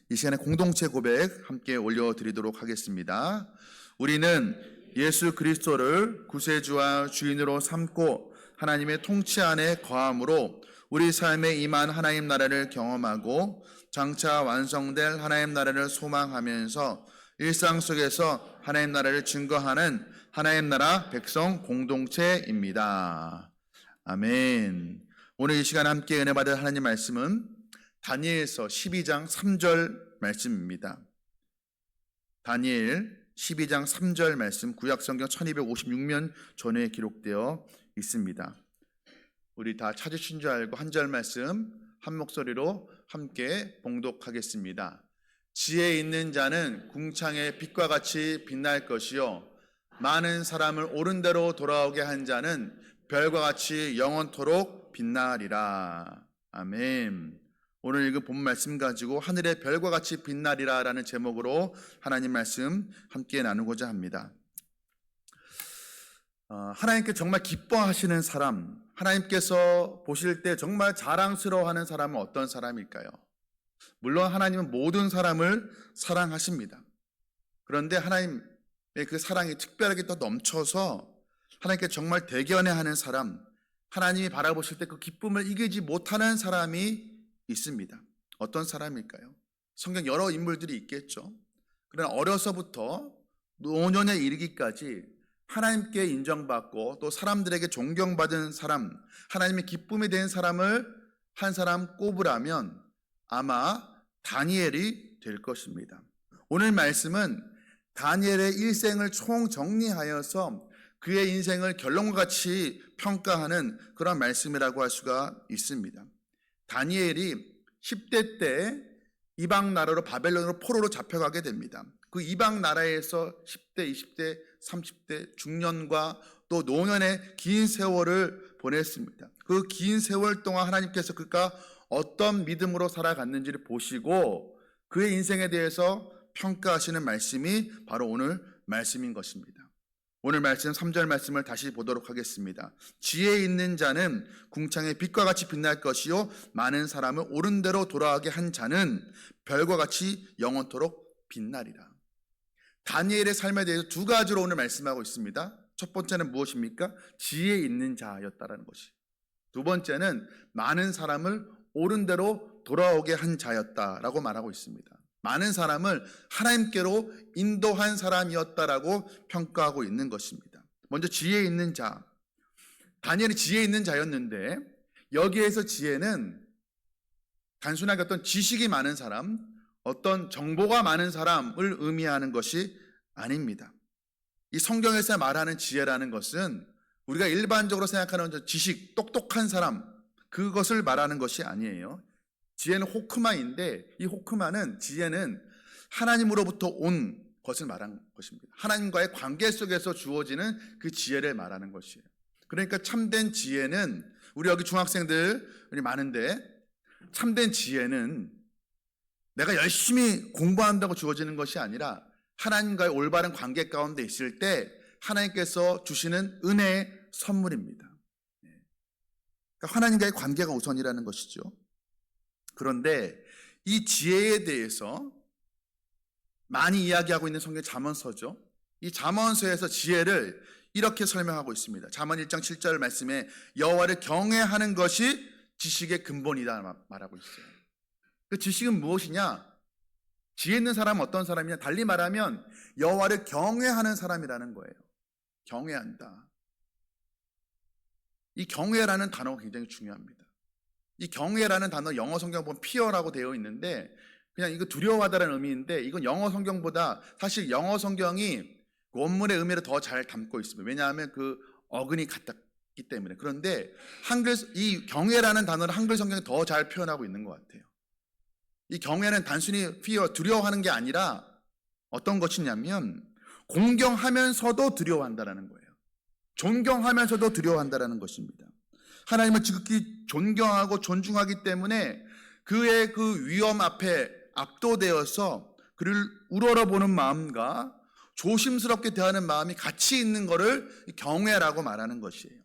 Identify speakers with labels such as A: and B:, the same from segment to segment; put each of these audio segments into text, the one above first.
A: 이 시간에 공동체 고백 함께 올려드리도록 하겠습니다. 우리는 예수 그리스도를 구세주와 주인으로 삼고 하나님의 통치 안에 거함으로 우리 삶에 임한 하나님 나라를 경험하고 장차 완성될 하나님 나라를 소망하면서 일상 속에서 하나님 나라를 증거하는 하나님 나라 백성 공동체입니다. 아멘. 오늘 이 시간 함께 은혜 받을 하나님 말씀은 다니엘서 12장 3절 말씀입니다. 다니엘 12장 3절 말씀, 구약성경 1256년 전에 기록되어 있습니다. 우리 다 찾으신 줄 알고 한 절 말씀 한 목소리로 함께 봉독하겠습니다. 지혜 있는 자는 궁창의 빛과 같이 빛날 것이요 많은 사람을 옳은 대로 돌아오게 한 자는 별과 같이 영원토록 빛나리라. 아멘. 오늘 읽은 본 말씀 가지고 하늘의 별과 같이 빛나리라 라는 제목으로 하나님 말씀 함께 나누고자 합니다. 하나님께 정말 기뻐하시는 사람, 하나님께서 보실 때 정말 자랑스러워하는 사람은 어떤 사람일까요? 물론 하나님은 모든 사람을 사랑하십니다. 그런데 하나님의 그 사랑이 특별하게 또 넘쳐서 하나님께 정말 대견해하는 사람, 하나님이 바라보실 때 그 기쁨을 이기지 못하는 사람이 있습니다. 어떤 사람일까요? 성경 여러 인물들이 있겠죠. 그러나 어려서부터 노년에 이르기까지 하나님께 인정받고 또 사람들에게 존경받은 사람, 하나님의 기쁨이 된 사람을 한 사람 꼽으라면 아마 다니엘이 될 것입니다. 오늘 말씀은 다니엘의 일생을 총정리하여서 그의 인생을 결론과 같이 평가하는 그런 말씀이라고 할 수가 있습니다. 다니엘이 10대 때 이방 나라로 바벨론으로 포로로 잡혀가게 됩니다. 그 이방 나라에서 10대, 20대, 30대 중년과 또 노년의 긴 세월을 보냈습니다. 그 긴 세월 동안 하나님께서 그가 어떤 믿음으로 살아갔는지를 보시고 그의 인생에 대해서 평가하시는 말씀이 바로 오늘 말씀인 것입니다. 오늘 말씀 3절 말씀을 다시 보도록 하겠습니다. 지혜 있는 자는 궁창의 빛과 같이 빛날 것이요 많은 사람을 옳은 대로 돌아가게 한 자는 별과 같이 영원토록 빛나리라. 다니엘의 삶에 대해서 두 가지로 오늘 말씀하고 있습니다. 첫 번째는 무엇입니까? 지혜 있는 자였다라는 것이. 두 번째는 많은 사람을 옳은 대로 돌아오게 한 자였다라고 말하고 있습니다. 많은 사람을 하나님께로 인도한 사람이었다라고 평가하고 있는 것입니다. 먼저 지혜 있는 자. 다니엘이 지혜 있는 자였는데 여기에서 지혜는 단순하게 어떤 지식이 많은 사람, 어떤 정보가 많은 사람을 의미하는 것이 아닙니다. 이 성경에서 말하는 지혜라는 것은 우리가 일반적으로 생각하는 지식, 똑똑한 사람, 그것을 말하는 것이 아니에요. 지혜는 호크마인데 이 호크마는 지혜는 하나님으로부터 온 것을 말하는 것입니다. 하나님과의 관계 속에서 주어지는 그 지혜를 말하는 것이에요. 그러니까 참된 지혜는 우리 여기 중학생들이 많은데 참된 지혜는 내가 열심히 공부한다고 주어지는 것이 아니라 하나님과의 올바른 관계 가운데 있을 때 하나님께서 주시는 은혜의 선물입니다. 그러니까 하나님과의 관계가 우선이라는 것이죠. 그런데 이 지혜에 대해서 많이 이야기하고 있는 성경 잠언서죠. 이 잠언서에서 지혜를 이렇게 설명하고 있습니다. 잠언 1장 7절 말씀에 여호와를 경외하는 것이 지식의 근본이다 말하고 있어요. 그 지식은 무엇이냐? 지혜 있는 사람은 어떤 사람이냐? 달리 말하면 여호와를 경외하는 사람이라는 거예요. 경외한다. 이 경외라는 단어가 굉장히 중요합니다. 이 경외라는 단어 영어 성경 보면 fear라고 되어 있는데 그냥 이거 두려워하다라는 의미인데 이건 영어 성경보다 사실 영어 성경이 원문의 의미를 더 잘 담고 있습니다. 왜냐하면 그 어근이 같기 때문에. 그런데 이 경외라는 단어를 한글 성경이 더 잘 표현하고 있는 것 같아요. 이 경외는 단순히 fear, 두려워하는 게 아니라 어떤 것이냐면 공경하면서도 두려워한다라는 거예요. 존경하면서도 두려워한다라는 것입니다. 하나님을 지극히 존경하고 존중하기 때문에 그의 그 위험 앞에 압도되어서 그를 우러러보는 마음과 조심스럽게 대하는 마음이 같이 있는 것을 경외라고 말하는 것이에요.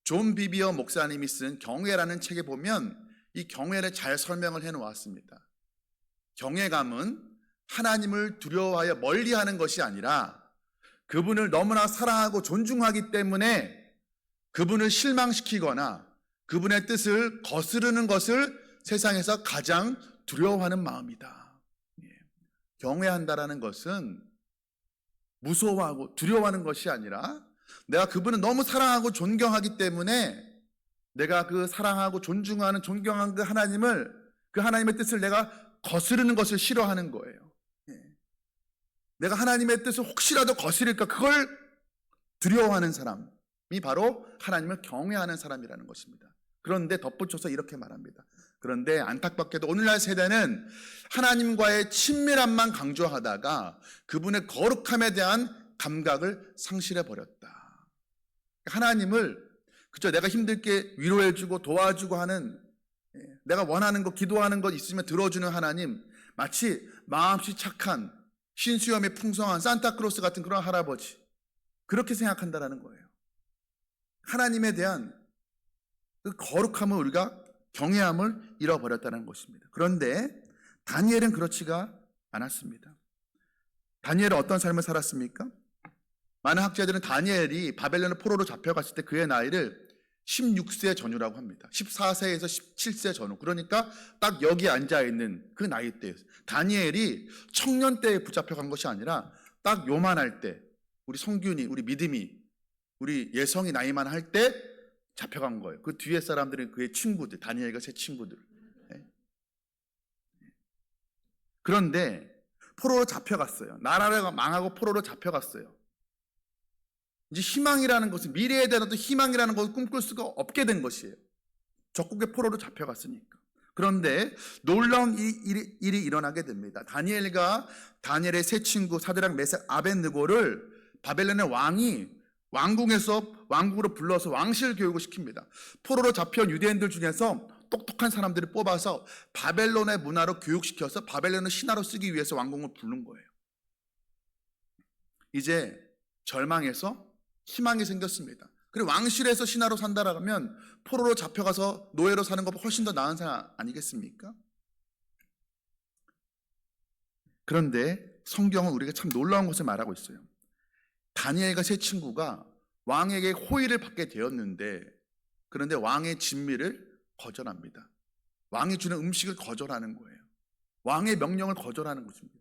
A: 존 비비어 목사님이 쓴 경외라는 책에 보면 이 경외를 잘 설명을 해놓았습니다. 경외감은 하나님을 두려워하여 멀리하는 것이 아니라 그분을 너무나 사랑하고 존중하기 때문에 그분을 실망시키거나 그분의 뜻을 거스르는 것을 세상에서 가장 두려워하는 마음이다. 경외한다라는 것은 무서워하고 두려워하는 것이 아니라 내가 그분을 너무 사랑하고 존경하기 때문에 내가 그 사랑하고 존중하는 존경한 그 하나님의 뜻을 내가 거스르는 것을 싫어하는 거예요. 내가 하나님의 뜻을 혹시라도 거스릴까 그걸 두려워하는 사람이 바로 하나님을 경외하는 사람이라는 것입니다. 그런데 덧붙여서 이렇게 말합니다. 그런데 안타깝게도 오늘날 세대는 하나님과의 친밀함만 강조하다가 그분의 거룩함에 대한 감각을 상실해 버렸다. 하나님을 그저 내가 힘들게 위로해주고 도와주고 하는, 내가 원하는 것, 기도하는 것 있으면 들어주는 하나님, 마치 마음씨 착한 신수염이 풍성한 산타크로스 같은 그런 할아버지, 그렇게 생각한다라는 거예요. 하나님에 대한 그 거룩함을 우리가 경외함을 잃어버렸다는 것입니다. 그런데 다니엘은 그렇지가 않았습니다. 다니엘은 어떤 삶을 살았습니까? 많은 학자들은 다니엘이 바벨론 포로로 잡혀갔을 때 그의 나이를 16세 전후라고 합니다. 14세에서 17세 전후. 그러니까 딱 여기 앉아있는 그 나이 때 다니엘이 청년 때에 붙잡혀간 것이 아니라 딱 요만할 때 우리 성균이, 우리 믿음이, 우리 예성이 나이만 할 때 잡혀간 거예요. 그 뒤에 사람들은 그의 친구들, 다니엘과 세 친구들. 그런데 포로로 잡혀갔어요. 나라가 망하고 포로로 잡혀갔어요. 이제 희망이라는 것은, 미래에 대한 어떤 희망이라는 것을 꿈꿀 수가 없게 된 것이에요. 적국의 포로로 잡혀갔으니까. 그런데 놀라운 일이 일어나게 됩니다. 다니엘의 세 친구 사드락, 메삭, 아벳느고를 바벨론의 왕이 왕궁으로 불러서 왕실 교육을 시킵니다. 포로로 잡혀온 유대인들 중에서 똑똑한 사람들을 뽑아서 바벨론의 문화로 교육시켜서 바벨론의 신화로 쓰기 위해서 왕궁을 부른 거예요. 이제 절망해서 희망이 생겼습니다. 그리고 왕실에서 신하로 산다라면 포로로 잡혀가서 노예로 사는 것보다 훨씬 더 나은 상황 아니겠습니까? 그런데 성경은 우리가 참 놀라운 것을 말하고 있어요. 다니엘과 세 친구가 왕에게 호의를 받게 되었는데, 그런데 왕의 진미를 거절합니다. 왕이 주는 음식을 거절하는 거예요. 왕의 명령을 거절하는 것입니다.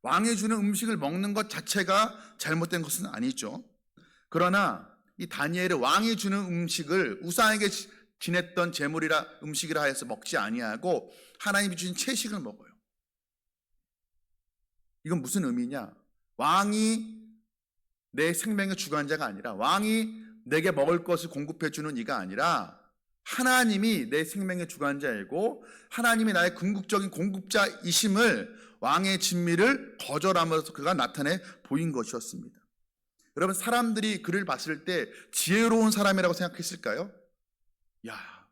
A: 왕이 주는 음식을 먹는 것 자체가 잘못된 것은 아니죠. 그러나 이 다니엘은 왕이 주는 음식을 우상에게 지냈던 음식이라 하여서 먹지 아니하고 하나님이 주신 채식을 먹어요. 이건 무슨 의미냐? 왕이 내 생명의 주관자가 아니라, 왕이 내게 먹을 것을 공급해 주는 이가 아니라 하나님이 내 생명의 주관자이고 하나님이 나의 궁극적인 공급자이심을, 왕의 진미를 거절함으로써 그가 나타내 보인 것이었습니다. 여러분, 사람들이 그를 봤을 때 지혜로운 사람이라고 생각했을까요? 야,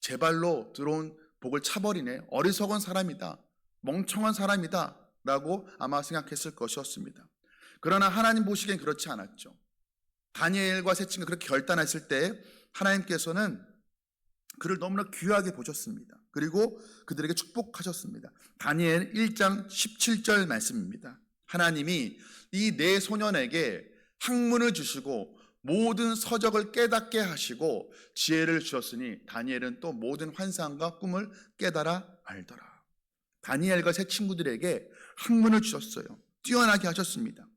A: 제 발로 들어온 복을 차버리네, 어리석은 사람이다, 멍청한 사람이다 라고 아마 생각했을 것이었습니다. 그러나 하나님 보시기엔 그렇지 않았죠. 다니엘과 세 친구가 그렇게 결단했을 때 하나님께서는 그를 너무나 귀하게 보셨습니다. 그리고 그들에게 축복하셨습니다. 다니엘 1장 17절 말씀입니다. 하나님이 이 네 소년에게 학문을 주시고 모든 서적을 깨닫게 하시고 지혜를 주셨으니 다니엘은 또 모든 환상과 꿈을 깨달아 알더라. 다니엘과 세 친구들에게 학문을 주셨어요. 뛰어나게 하셨습니다.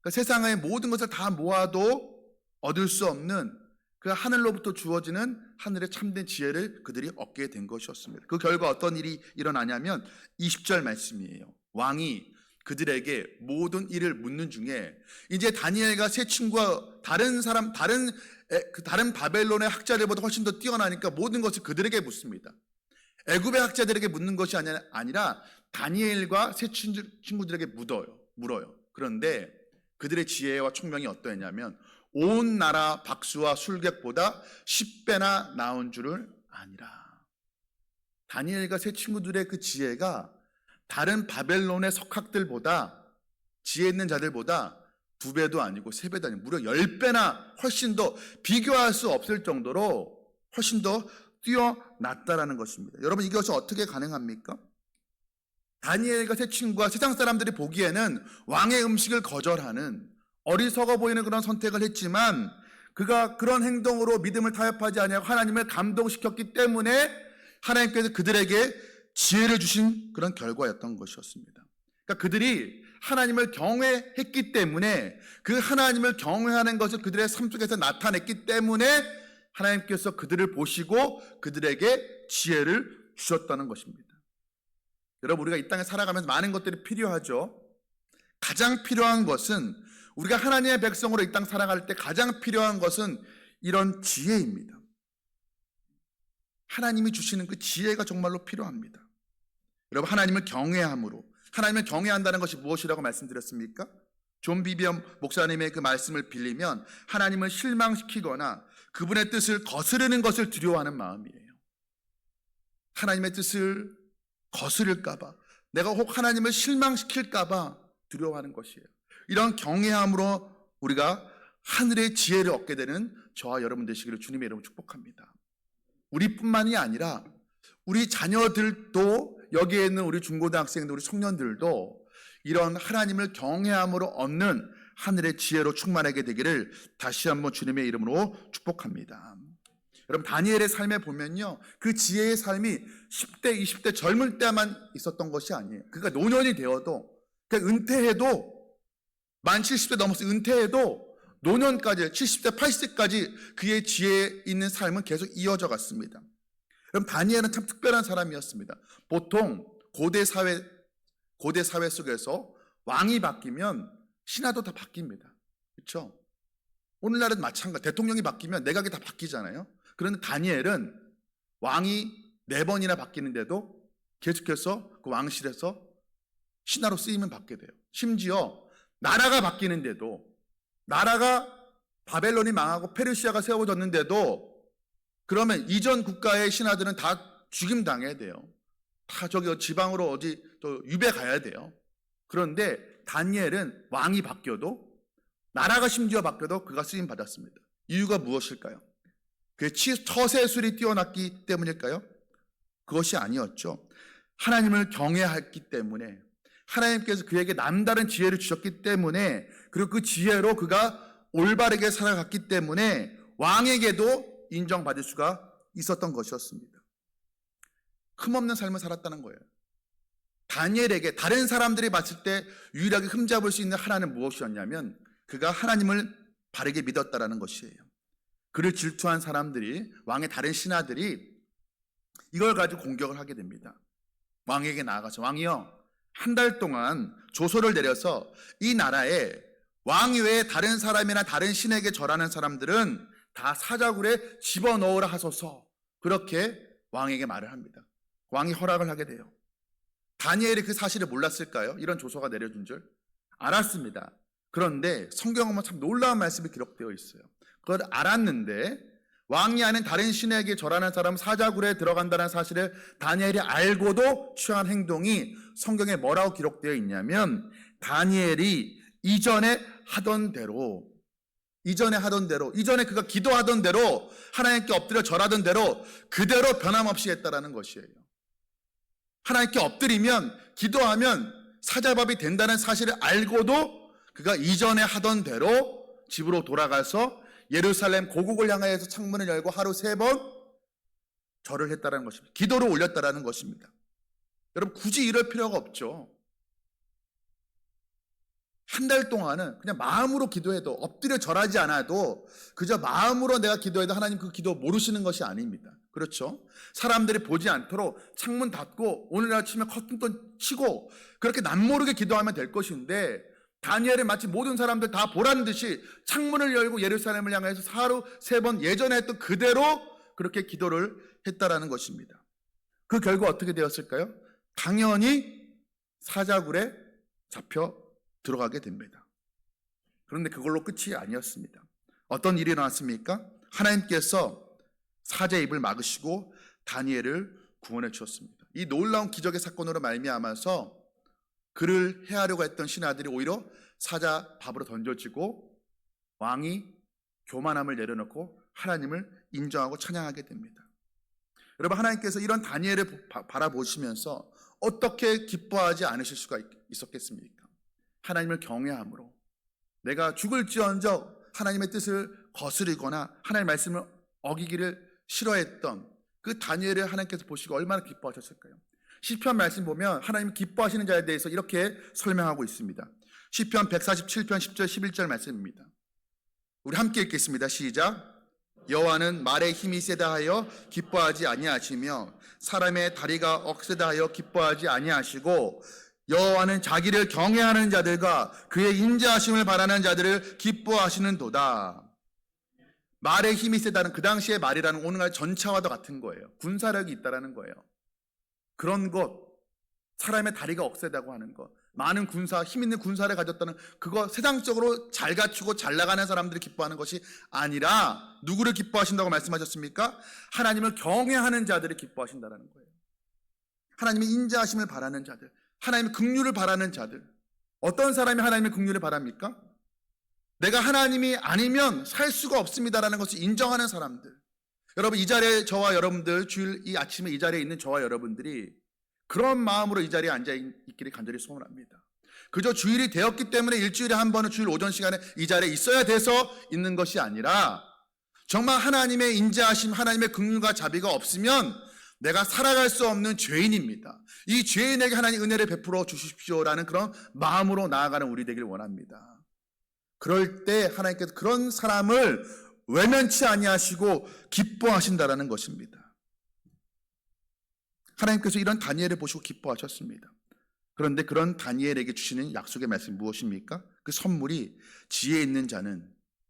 A: 그러니까 세상의 모든 것을 다 모아도 얻을 수 없는 그 하늘로부터 주어지는 하늘의 참된 지혜를 그들이 얻게 된 것이었습니다. 그 결과 어떤 일이 일어나냐면 20절 말씀이에요. 왕이 그들에게 모든 일을 묻는 중에 이제 다니엘과 세 친구와 다른 바벨론의 학자들보다 훨씬 더 뛰어나니까 모든 것을 그들에게 묻습니다. 애굽의 학자들에게 묻는 것이 아니라 다니엘과 세 친구들에게 물어요. 그런데 그들의 지혜와 총명이 어떠했냐면 온 나라 박수와 술객보다 10배나 나은 줄을 아니라. 다니엘과 세 친구들의 그 지혜가 다른 바벨론의 석학들보다, 지혜 있는 자들보다 2배도 아니고 3배도 아니고 무려 10배나 훨씬 더, 비교할 수 없을 정도로 훨씬 더 뛰어났다라는 것입니다. 여러분, 이것이 어떻게 가능합니까? 다니엘과 세 친구가 세상 사람들이 보기에는 왕의 음식을 거절하는 어리석어 보이는 그런 선택을 했지만, 그가 그런 행동으로 믿음을 타협하지 아니하고 하나님을 감동시켰기 때문에 하나님께서 그들에게 지혜를 주신 그런 결과였던 것이었습니다. 그러니까 그들이 하나님을 경외했기 때문에, 그 하나님을 경외하는 것을 그들의 삶 속에서 나타냈기 때문에 하나님께서 그들을 보시고 그들에게 지혜를 주셨다는 것입니다. 여러분, 우리가 이 땅에 살아가면서 많은 것들이 필요하죠. 가장 필요한 것은, 우리가 하나님의 백성으로 이 땅 살아갈 때 가장 필요한 것은 이런 지혜입니다. 하나님이 주시는 그 지혜가 정말로 필요합니다. 여러분, 하나님을 경외함으로, 하나님을 경외한다는 것이 무엇이라고 말씀드렸습니까? 존 비비엄 목사님의 그 말씀을 빌리면, 하나님을 실망시키거나 그분의 뜻을 거스르는 것을 두려워하는 마음이에요. 하나님의 뜻을 거스를까봐, 내가 혹 하나님을 실망시킬까봐 두려워하는 것이에요. 이런 경외함으로 우리가 하늘의 지혜를 얻게 되는 저와 여러분 되시기를 주님의 이름으로 축복합니다. 우리뿐만이 아니라 우리 자녀들도, 여기에 있는 우리 중고등학생들, 우리 청년들도 이런 하나님을 경외함으로 얻는 하늘의 지혜로 충만하게 되기를 다시 한번 주님의 이름으로 축복합니다. 여러분, 다니엘의 삶에 보면요, 그 지혜의 삶이 10대, 20대 젊을 때만 있었던 것이 아니에요. 그가 노년이 되어도, 그러니까 은퇴해도, 만 70세 넘어서 은퇴해도 노년까지, 70세, 80세까지 그의 지혜에 있는 삶은 계속 이어져 갔습니다. 그럼 다니엘은 참 특별한 사람이었습니다. 보통 고대 사회 속에서 왕이 바뀌면 신하도 다 바뀝니다. 그렇죠? 오늘날은 마찬가지. 대통령이 바뀌면 내각이 다 바뀌잖아요. 그런데 다니엘은 왕이 4번이나 바뀌는데도 계속해서 그 왕실에서 신하로 쓰임을 받게 돼요. 심지어 나라가 바뀌는데도, 나라가 바벨론이 망하고 페르시아가 세워졌는데도, 그러면 이전 국가의 신하들은 다 죽임당해야 돼요. 다 저기 지방으로 어디 또 유배 가야 돼요. 그런데 다니엘은 왕이 바뀌어도, 나라가 심지어 바뀌어도 그가 쓰임 받았습니다. 이유가 무엇일까요? 그의 처세술이 뛰어났기 때문일까요? 그것이 아니었죠. 하나님을 경외했기 때문에, 하나님께서 그에게 남다른 지혜를 주셨기 때문에, 그리고 그 지혜로 그가 올바르게 살아갔기 때문에 왕에게도 인정받을 수가 있었던 것이었습니다. 흠없는 삶을 살았다는 거예요. 다니엘에게 다른 사람들이 봤을 때 유일하게 흠잡을 수 있는 하나는 무엇이었냐면, 그가 하나님을 바르게 믿었다라는 것이에요. 그를 질투한 사람들이, 왕의 다른 신하들이 이걸 가지고 공격을 하게 됩니다. 왕에게 나아가서, 왕이여, 한 달 동안 조서를 내려서 이 나라에 왕 외에 다른 사람이나 다른 신에게 절하는 사람들은 다 사자굴에 집어넣으라 하소서. 그렇게 왕에게 말을 합니다. 왕이 허락을 하게 돼요. 다니엘이 그 사실을 몰랐을까요? 이런 조서가 내려준 줄 알았습니다. 그런데 성경에 보면 참 놀라운 말씀이 기록되어 있어요. 그걸 알았는데, 왕이 아닌 다른 신에게 절하는 사람은 사자굴에 들어간다는 사실을 다니엘이 알고도 취한 행동이 성경에 뭐라고 기록되어 있냐면, 다니엘이 이전에 그가 기도하던 대로, 하나님께 엎드려 절하던 대로 그대로 변함없이 했다라는 것이에요. 하나님께 엎드리면, 기도하면 사자밥이 된다는 사실을 알고도 그가 이전에 하던 대로 집으로 돌아가서 예루살렘 고국을 향하여서 창문을 열고 하루 3번 절을 했다는 것입니다. 기도를 올렸다는 것입니다. 여러분, 굳이 이럴 필요가 없죠. 한 달 동안은 그냥 마음으로 기도해도, 엎드려 절하지 않아도 그저 마음으로 내가 기도해도 하나님 그 기도 모르시는 것이 아닙니다. 그렇죠? 사람들이 보지 않도록 창문 닫고 오늘 아침에 커튼도 치고 그렇게 남모르게 기도하면 될 것인데, 다니엘은 마치 모든 사람들 다 보라는 듯이 창문을 열고 예루살렘을 향해서 하루 3번 예전에 했던 그대로 그렇게 기도를 했다라는 것입니다. 그 결과 어떻게 되었을까요? 당연히 사자굴에 잡혀 들어가게 됩니다. 그런데 그걸로 끝이 아니었습니다. 어떤 일이 일어났습니까? 하나님께서 사자의 입을 막으시고 다니엘을 구원해 주었습니다. 이 놀라운 기적의 사건으로 말미암아서 그를 해하려고 했던 신하들이 오히려 사자 밥으로 던져지고, 왕이 교만함을 내려놓고 하나님을 인정하고 찬양하게 됩니다. 여러분, 하나님께서 이런 다니엘을 바라보시면서 어떻게 기뻐하지 않으실 수가 있었겠습니까? 하나님을 경외함으로 내가 죽을지언정 하나님의 뜻을 거스르거나 하나님의 말씀을 어기기를 싫어했던 그 다니엘을 하나님께서 보시고 얼마나 기뻐하셨을까요? 시편 말씀 보면 하나님 기뻐하시는 자에 대해서 이렇게 설명하고 있습니다. 시편 147편 10절 11절 말씀입니다. 우리 함께 읽겠습니다. 시작. 여호와는 말의 힘이 세다 하여 기뻐하지 아니하시며 사람의 다리가 억세다 하여 기뻐하지 아니하시고 여호와는 자기를 경외하는 자들과 그의 인자하심을 바라는 자들을 기뻐하시는도다. 말의 힘이 세다는, 그 당시의 말이라는 오늘날 전차와도 같은 거예요. 군사력이 있다라는 거예요. 그런 것, 사람의 다리가 억세다고 하는 것, 많은 군사, 힘 있는 군사를 가졌다는 그거, 세상적으로 잘 갖추고 잘 나가는 사람들이 기뻐하는 것이 아니라 누구를 기뻐하신다고 말씀하셨습니까? 하나님을 경외하는 자들을 기뻐하신다는 거예요. 하나님의 인자하심을 바라는 자들, 하나님의 긍휼을 바라는 자들. 어떤 사람이 하나님의 긍휼을 바랍니까? 내가 하나님이 아니면 살 수가 없습니다라는 것을 인정하는 사람들. 여러분, 이 자리에 저와 여러분들, 주일 이 아침에 이 자리에 있는 저와 여러분들이 그런 마음으로 이 자리에 앉아 있기를 간절히 소원합니다. 그저 주일이 되었기 때문에 일주일에 한 번은 주일 오전 시간에 이 자리에 있어야 돼서 있는 것이 아니라 정말 하나님의 인자하심, 하나님의 긍휼과 자비가 없으면 내가 살아갈 수 없는 죄인입니다. 이 죄인에게 하나님 은혜를 베풀어 주십시오라는 그런 마음으로 나아가는 우리 되길 원합니다. 그럴 때 하나님께서 그런 사람을 외면치 아니하시고 기뻐하신다라는 것입니다. 하나님께서 이런 다니엘을 보시고 기뻐하셨습니다. 그런데 그런 다니엘에게 주시는 약속의 말씀이 무엇입니까? 그 선물이 지혜 있는 자는,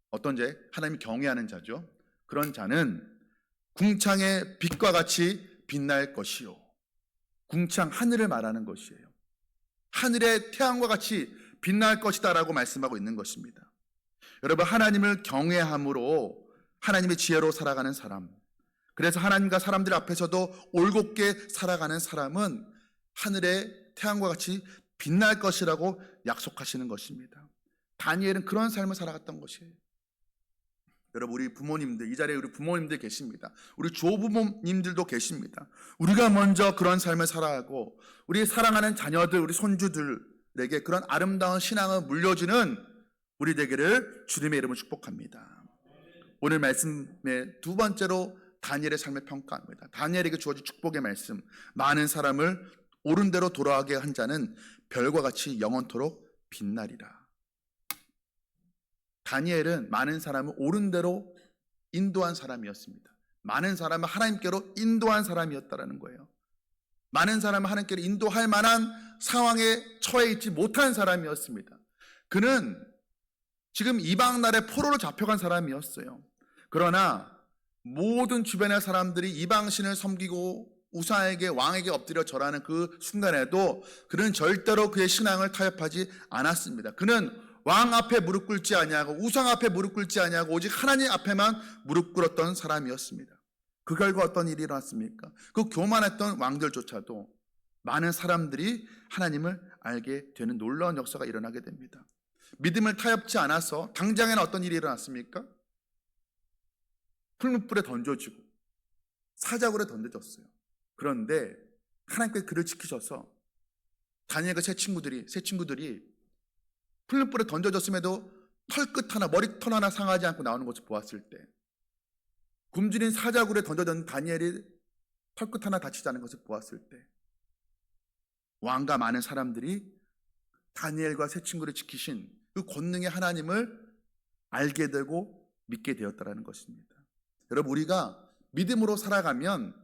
A: 어떤 자? 하나님을 경외하는 자죠. 그런 자는 궁창의 빛과 같이 빛날 것이요. 궁창, 하늘을 말하는 것이에요. 하늘의 태양과 같이 빛날 것이다 라고 말씀하고 있는 것입니다. 여러분, 하나님을 경외함으로 하나님의 지혜로 살아가는 사람, 그래서 하나님과 사람들 앞에서도 올곧게 살아가는 사람은 하늘의 태양과 같이 빛날 것이라고 약속하시는 것입니다. 다니엘은 그런 삶을 살아갔던 것이에요. 여러분, 우리 부모님들, 이 자리에 우리 부모님들 계십니다. 우리 조부모님들도 계십니다. 우리가 먼저 그런 삶을 살아가고 우리 사랑하는 자녀들, 우리 손주들에게 그런 아름다운 신앙을 물려주는 우리 되기를 주님의 이름으로 축복합니다. 오늘 말씀의 두 번째로 다니엘의 삶을 평가합니다. 다니엘에게 주어진 축복의 말씀, 많은 사람을 옳은 대로 돌아가게 한 자는 별과 같이 영원토록 빛나리라. 다니엘은 많은 사람을 옳은 대로 인도한 사람이었습니다. 많은 사람을 하나님께로 인도한 사람이었다는 거예요. 많은 사람을 하나님께로 인도할 만한 상황에 처해 있지 못한 사람이었습니다. 그는 지금 이방 나라의 포로로 잡혀간 사람이었어요. 그러나 모든 주변의 사람들이 이방신을 섬기고 우상에게, 왕에게 엎드려 절하는 그 순간에도 그는 절대로 그의 신앙을 타협하지 않았습니다. 그는 왕 앞에 무릎 꿇지 아니하고 우상 앞에 무릎 꿇지 아니하고 오직 하나님 앞에만 무릎 꿇었던 사람이었습니다. 그 결과 어떤 일이 일어났습니까? 그 교만했던 왕들조차도 많은 사람들이 하나님을 알게 되는 놀라운 역사가 일어나게 됩니다. 믿음을 타협치 않아서 당장에는 어떤 일이 일어났습니까? 풀무불에 던져지고 사자굴에 던져졌어요. 그런데 하나님께서 그를 지키셔서 다니엘과 세 친구들이 풀무불에 던져졌음에도 털끝 하나, 머리털 하나 상하지 않고 나오는 것을 보았을 때, 굶주린 사자굴에 던져졌는 다니엘이 털끝 하나 다치지 않은 것을 보았을 때, 왕과 많은 사람들이 다니엘과 세 친구를 지키신 그 권능의 하나님을 알게 되고 믿게 되었다는 것입니다. 여러분, 우리가 믿음으로 살아가면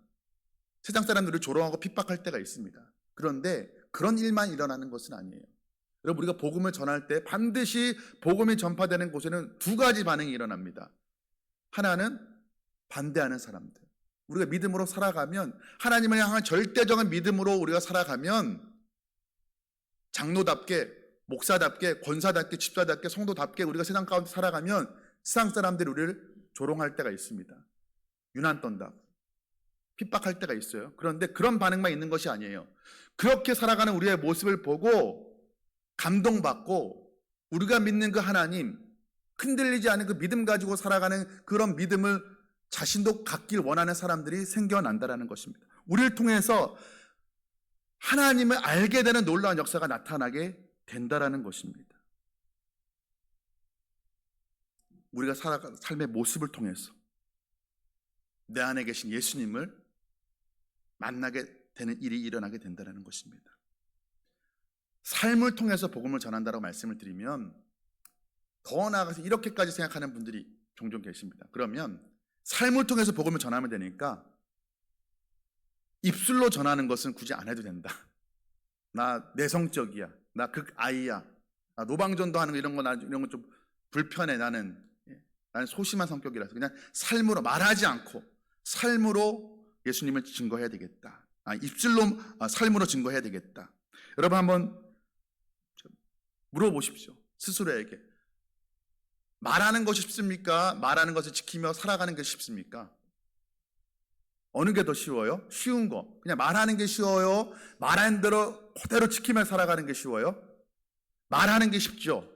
A: 세상 사람들을 조롱하고 핍박할 때가 있습니다. 그런데 그런 일만 일어나는 것은 아니에요. 여러분, 우리가 복음을 전할 때 반드시 복음이 전파되는 곳에는 두 가지 반응이 일어납니다. 하나는 반대하는 사람들. 우리가 믿음으로 살아가면, 하나님을 향한 절대적인 믿음으로 우리가 살아가면 장로답게, 목사답게, 권사답게, 집사답게, 성도답게 우리가 세상 가운데 살아가면 세상 사람들이 우리를 조롱할 때가 있습니다. 유난 떤다, 핍박할 때가 있어요. 그런데 그런 반응만 있는 것이 아니에요. 그렇게 살아가는 우리의 모습을 보고 감동받고 우리가 믿는 그 하나님, 흔들리지 않은 그 믿음 가지고 살아가는 그런 믿음을 자신도 갖길 원하는 사람들이 생겨난다라는 것입니다. 우리를 통해서 하나님을 알게 되는 놀라운 역사가 나타나게 된다라는 것입니다. 우리가 살아가는 삶의 모습을 통해서 내 안에 계신 예수님을 만나게 되는 일이 일어나게 된다는 것입니다. 삶을 통해서 복음을 전한다고 말씀을 드리면 더 나아가서 이렇게까지 생각하는 분들이 종종 계십니다. 그러면 삶을 통해서 복음을 전하면 되니까 입술로 전하는 것은 굳이 안 해도 된다. 나 내성적이야. 나 극아이야. 나 노방전도 하는 거 이런 거 좀 불편해. 나는 소심한 성격이라서 그냥 삶으로 말하지 않고 삶으로 예수님을 증거해야 되겠다. 입술로 삶으로 증거해야 되겠다. 여러분 한번 물어보십시오. 스스로에게. 말하는 것이 쉽습니까? 말하는 것을 지키며 살아가는 게 쉽습니까? 어느 게 더 쉬워요? 쉬운 거. 그냥 말하는 게 쉬워요? 말하는 대로 그대로 지키며 살아가는 게 쉬워요? 말하는 게 쉽죠.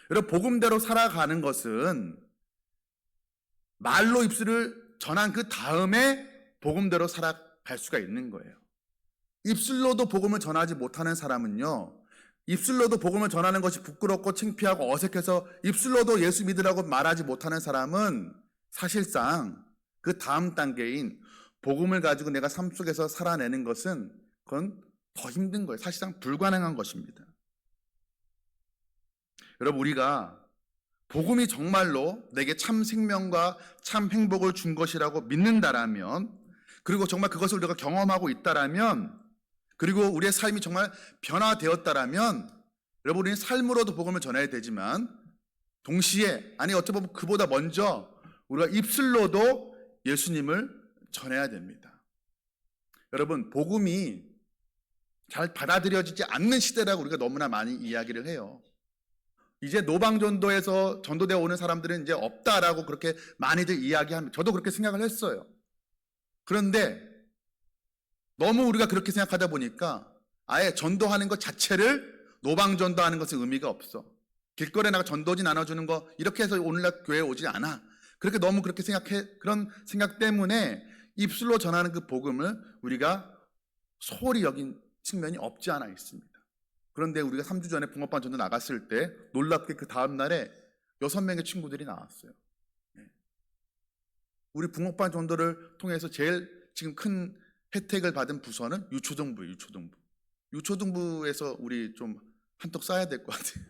A: 여러분 복음대로 살아가는 것은 말로 입술을 전한 그 다음에 복음대로 살아갈 수가 있는 거예요. 입술로도 복음을 전하지 못하는 사람은요, 입술로도 복음을 전하는 것이 부끄럽고 창피하고 어색해서 입술로도 예수 믿으라고 말하지 못하는 사람은 사실상 그 다음 단계인 복음을 가지고 내가 삶 속에서 살아내는 것은 그건 더 힘든 거예요. 사실상 불가능한 것입니다. 여러분 우리가 복음이 정말로 내게 참 생명과 참 행복을 준 것이라고 믿는다라면, 그리고 정말 그것을 우리가 경험하고 있다라면, 그리고 우리의 삶이 정말 변화되었다라면 여러분 우리는 삶으로도 복음을 전해야 되지만 동시에 어찌 보면 그보다 먼저 우리가 입술로도 예수님을 전해야 됩니다. 여러분 복음이 잘 받아들여지지 않는 시대라고 우리가 너무나 많이 이야기를 해요. 이제 노방전도에서 전도되어 오는 사람들은 이제 없다라고 그렇게 많이들 이야기합니다. 저도 그렇게 생각을 했어요. 그런데 너무 우리가 그렇게 생각하다 보니까 아예 전도하는 것 자체를 노방전도하는 것은 의미가 없어. 길거리에 나가 전도지 나눠주는 거 이렇게 해서 오늘날 교회에 오지 않아. 너무 그렇게 생각해. 그런 생각 때문에 입술로 전하는 그 복음을 우리가 소홀히 여긴 측면이 없지 않아 있습니다. 그런데 우리가 3주 전에 붕어빵 전도 나갔을 때 놀랍게 그 다음 날에 6명의 친구들이 나왔어요. 우리 붕어빵 전도를 통해서 제일 지금 큰 혜택을 받은 부서는 유초등부예요. 유초등부에서 우리 좀 한턱 쏴야 될 것 같아요.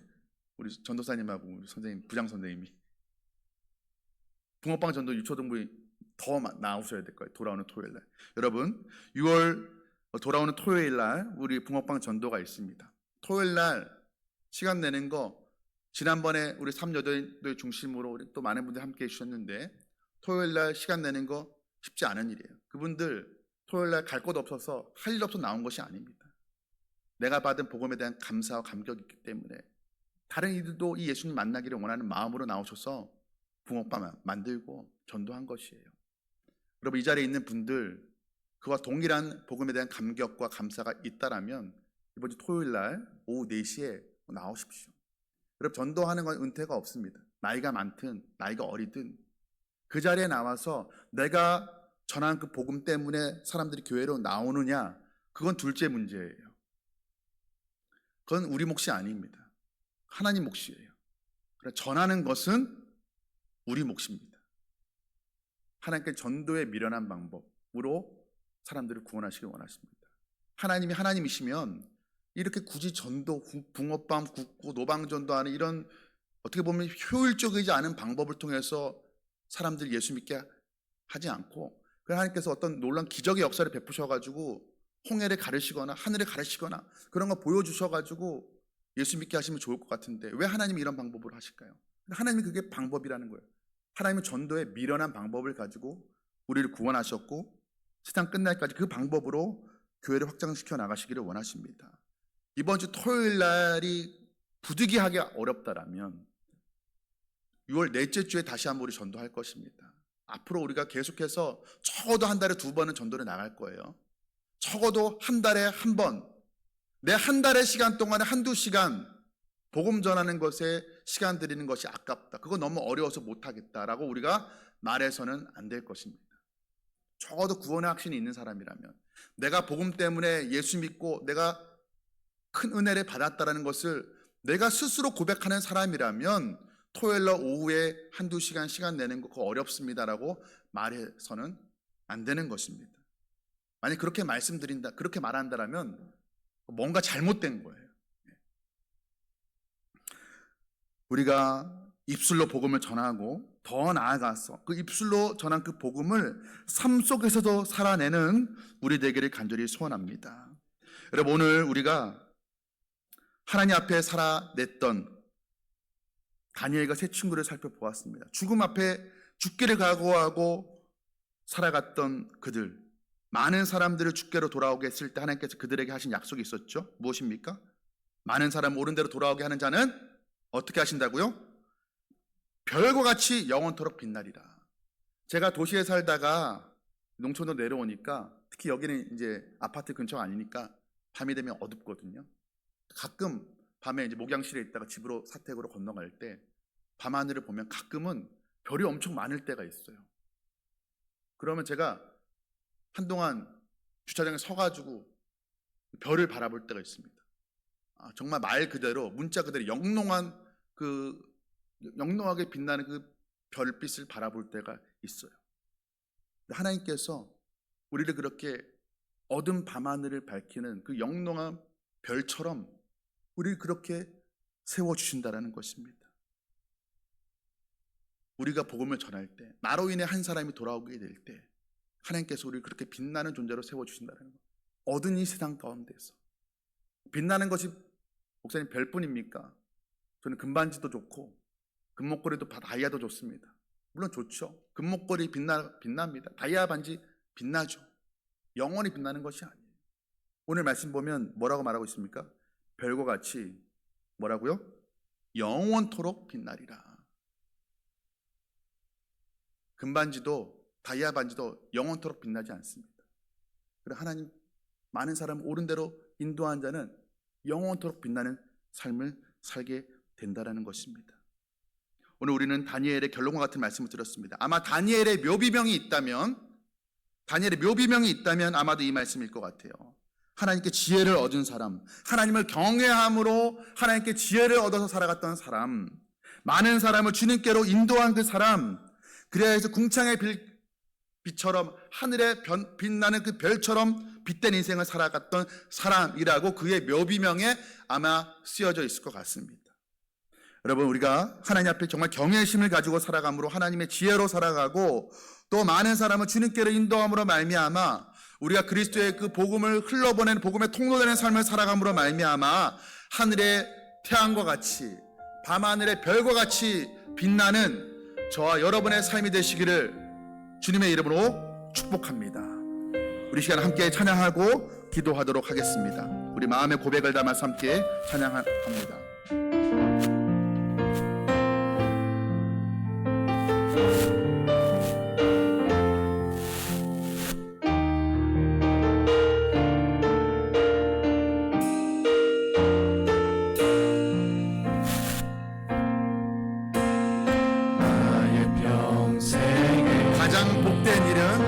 A: 우리 전도사님하고 우리 선생님, 부장 선생님이 붕어빵 전도 유초등부에 더 나오셔야 될 거예요. 돌아오는 토요일 날. 여러분 6월 돌아오는 토요일 날 우리 붕어빵 전도가 있습니다. 토요일 날 시간 내는 거 지난번에 우리 3여덟 중심으로 우리 또 많은 분들 함께 해주셨는데 토요일 날 시간 내는 거 쉽지 않은 일이에요. 그분들 토요일 날 갈 곳 없어서 할 일 없어서 나온 것이 아닙니다. 내가 받은 복음에 대한 감사와 감격이 있기 때문에 다른 이들도 이 예수님 만나기를 원하는 마음으로 나오셔서 붕어빵 만들고 전도한 것이에요. 여러분 이 자리에 있는 분들 그와 동일한 복음에 대한 감격과 감사가 있다라면 이번 주 토요일 날 오후 4시에 나오십시오. 여러분 전도하는 건 은퇴가 없습니다. 나이가 많든 나이가 어리든 그 자리에 나와서 내가 전한 그 복음 때문에 사람들이 교회로 나오느냐 그건 둘째 문제예요. 그건 우리 몫이 아닙니다. 하나님 몫이에요. 전하는 것은 우리 몫입니다. 하나님께 전도에 미련한 방법으로 사람들을 구원하시길 원하십니다. 하나님이 하나님이시면 이렇게 굳이 전도, 붕어빵 굽고 노방전도하는 이런 어떻게 보면 효율적이지 않은 방법을 통해서 사람들 예수 믿게 하지 않고 하나님께서 어떤 놀라운 기적의 역사를 베푸셔가지고 홍해를 가르시거나 하늘을 가르시거나 그런 거 보여주셔가지고 예수 믿게 하시면 좋을 것 같은데 왜 하나님이 이런 방법으로 하실까요? 하나님이 그게 방법이라는 거예요. 하나님은 전도에 미련한 방법을 가지고 우리를 구원하셨고 세상 끝날까지 그 방법으로 교회를 확장시켜 나가시기를 원하십니다. 이번 주 토요일 날이 부득이하게 어렵다라면 6월 넷째 주에 다시 한번 우리 전도할 것입니다. 앞으로 우리가 계속해서 적어도 한 달에 2번은 전도를 나갈 거예요. 적어도 한 달에 한 번, 내 한 달의 시간 동안에 한두 시간 복음 전하는 것에 시간 들이는 것이 아깝다. 그거 너무 어려워서 못하겠다라고 우리가 말해서는 안 될 것입니다. 적어도 구원의 확신이 있는 사람이라면, 내가 복음 때문에 예수 믿고 내가 큰 은혜를 받았다는 것을 내가 스스로 고백하는 사람이라면 토요일날 오후에 한두 시간 내는 거 그거 어렵습니다라고 말해서는 안 되는 것입니다. 만약 그렇게 말씀드린다, 그렇게 말한다라면 뭔가 잘못된 거예요. 우리가 입술로 복음을 전하고 더 나아가서 그 입술로 전한 그 복음을 삶 속에서도 살아내는 우리 되기를 간절히 소원합니다. 여러분, 오늘 우리가 하나님 앞에 살아냈던 다니엘과 세 친구를 살펴보았습니다. 죽음 앞에 죽기를 각오하고 살아갔던 그들, 많은 사람들을 죽게로 돌아오게 했을 때 하나님께서 그들에게 하신 약속이 있었죠. 무엇입니까? 많은 사람 옳은 대로 돌아오게 하는 자는 어떻게 하신다고요? 별과 같이 영원토록 빛나리라. 제가 도시에 살다가 농촌으로 내려오니까, 특히 여기는 이제 아파트 근처가 아니니까 밤이 되면 어둡거든요. 가끔 밤에 이제 목양실에 있다가 집으로 사택으로 건너갈 때 밤하늘을 보면 가끔은 별이 엄청 많을 때가 있어요. 그러면 제가 한동안 주차장에 서가지고 별을 바라볼 때가 있습니다. 정말 말 그대로, 문자 그대로 영롱하게 빛나는 그 별빛을 바라볼 때가 있어요. 하나님께서 우리를 그렇게 어두운 밤하늘을 밝히는 그 영롱한 별처럼 우리를 그렇게 세워주신다는 것입니다. 우리가 복음을 전할 때, 나로 인해 한 사람이 돌아오게 될 때 하나님께서 우리를 그렇게 빛나는 존재로 세워주신다는 것. 어두운 이 세상 가운데서 빛나는 것이 목사님 별뿐입니까? 저는 금반지도 좋고 금목걸이도 다이아도 좋습니다. 물론 좋죠. 금목걸이 빛납니다. 다이아 반지 빛나죠. 영원히 빛나는 것이 아니에요. 오늘 말씀 보면 뭐라고 말하고 있습니까? 별과 같이 뭐라고요? 영원토록 빛나리라. 금반지도 다이아 반지도 영원토록 빛나지 않습니다. 그래서 하나님, 많은 사람을 옳은 대로 인도한 자는 영원토록 빛나는 삶을 살게 된다는 것입니다. 오늘 우리는 다니엘의 결론과 같은 말씀을 들었습니다. 아마 다니엘의 묘비명이 있다면 아마도 이 말씀일 것 같아요. 하나님께 지혜를 얻은 사람, 하나님을 경외함으로 하나님께 지혜를 얻어서 살아갔던 사람, 많은 사람을 주님께로 인도한 그 사람, 그래야 해서 궁창의 빛처럼 하늘에 빛나는 그 별처럼 빛된 인생을 살아갔던 사람이라고 그의 묘비명에 아마 쓰여져 있을 것 같습니다. 여러분, 우리가 하나님 앞에 정말 경외심을 가지고 살아감으로 하나님의 지혜로 살아가고 또 많은 사람을 주님께로 인도함으로 말미암아 우리가 그리스도의 그 복음을 흘러보내는 복음의 통로되는 삶을 살아감으로 말미암아 하늘의 태양과 같이 밤하늘의 별과 같이 빛나는 저와 여러분의 삶이 되시기를 주님의 이름으로 축복합니다. 우리 시간 함께 찬양하고 기도하도록 하겠습니다. 우리 마음의 고백을 담아서 함께 찬양합니다. 가장 복된 일은